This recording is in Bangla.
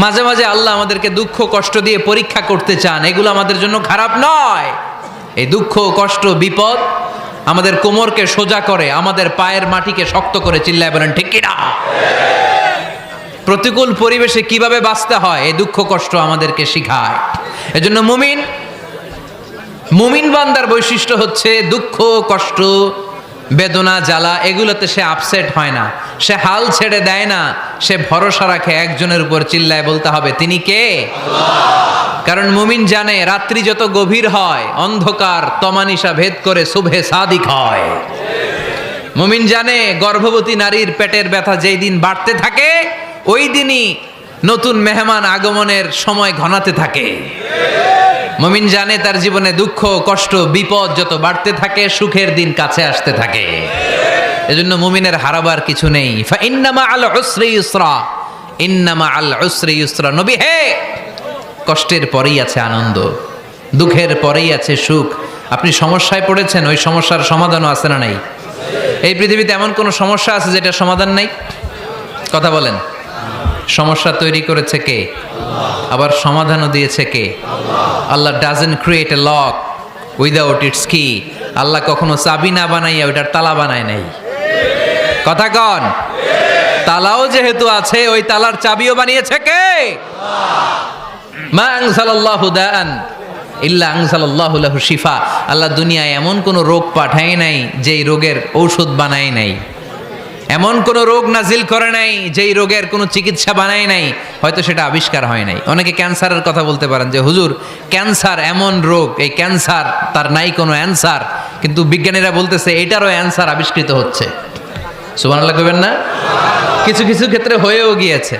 মাঝে মাঝে আল্লাহ আমাদেরকে দুঃখ কষ্ট দিয়ে পরীক্ষা করতে চান, এগুলো আমাদের জন্য খারাপ নয়। এই দুঃখ কষ্ট বিপদ আমাদের কোমরকে সোজা করে, আমাদের পায়ের মাটিকে শক্ত করে, চিল্লায় বলেন ঠিক কিনা? প্রতিকূল পরিবেশে কিভাবে বাঁচতে হয় এই দুঃখ কষ্ট আমাদেরকে শিখায়। এজন্য মুমিন বান্দার বৈশিষ্ট্য হচ্ছে দুঃখ কষ্ট বেদনা জ্বালা এগুলোতে সে আপসেট হয় না, সে হাল ছেড়ে দেয় না, সে ভরসা রাখে একজনের উপর, চিল্লায় বলতে হবে তিনি কে? কারণ মুমিন জানে রাত্রি যত গভীর হয় অন্ধকার তমানিসা ভেদ করে সুবহে সাদিক হয়। মুমিন জানে গর্ভবতী নারীর পেটের ব্যথা যেই দিন বাড়তে থাকে ওই দিনই নতুন মেহমান আগমনের সময় ঘনাতে থাকে। মুমিন জানে তার জীবনে দুঃখ কষ্ট বিপদ যত বাড়তে থাকে সুখের দিন কাছে আসতে থাকে। এজন্য মুমিনের হারাবার কিছু নেই। ফা ইন্নামা আল উসরি ইউসরা, ইন্নামা আল উসরি ইউসরা। নবী হে, কষ্টের পরেই আছে আনন্দ, দুঃখের পরেই আছে সুখ। আপনি সমস্যায় পড়েছেন, ওই সমস্যার সমাধানও আছে না নাই? এই পৃথিবীতে এমন কোনো সমস্যা আছে যেটা সমাধান নাই? কথা বলেন। সমস্যা তৈরি করেছে কে? আবার সমাধানও দিয়েছে কে? Allah doesn't create a lock without its key. Allah কখনো চাবি না বানাইয়া ওইটার তালা বানায় নাই। কথা কন। তালাও যেহেতু আছে ওই তালার চাবিও বানিয়েছে কে? মা আনজালাল্লাহু দাআন ইল্লা আনজালাল্লাহু লাহু শিফা। আল্লাহ দুনিয়ায় এমন কোনো রোগ পাঠায় নাই যেই রোগের ঔষধ বানায় নাই, এমন কোনো রোগ নাজিল করে নাই যেই রোগের কোনো চিকিৎসা বানায় নাই, হয়তো সেটা আবিষ্কার হয় নাই। অনেকে ক্যান্সারের কথা বলতে পারেন যে হুজুর ক্যান্সার এমন রোগ, এই ক্যান্সার তার নাই কোনো অ্যান্সার, কিন্তু বিজ্ঞানীরা বলতেছে এটারও অ্যান্সার আবিষ্কৃত হচ্ছে। সুবহানাল্লাহ কইবেন না? কিছু কিছু ক্ষেত্রে হয়েও গিয়েছে।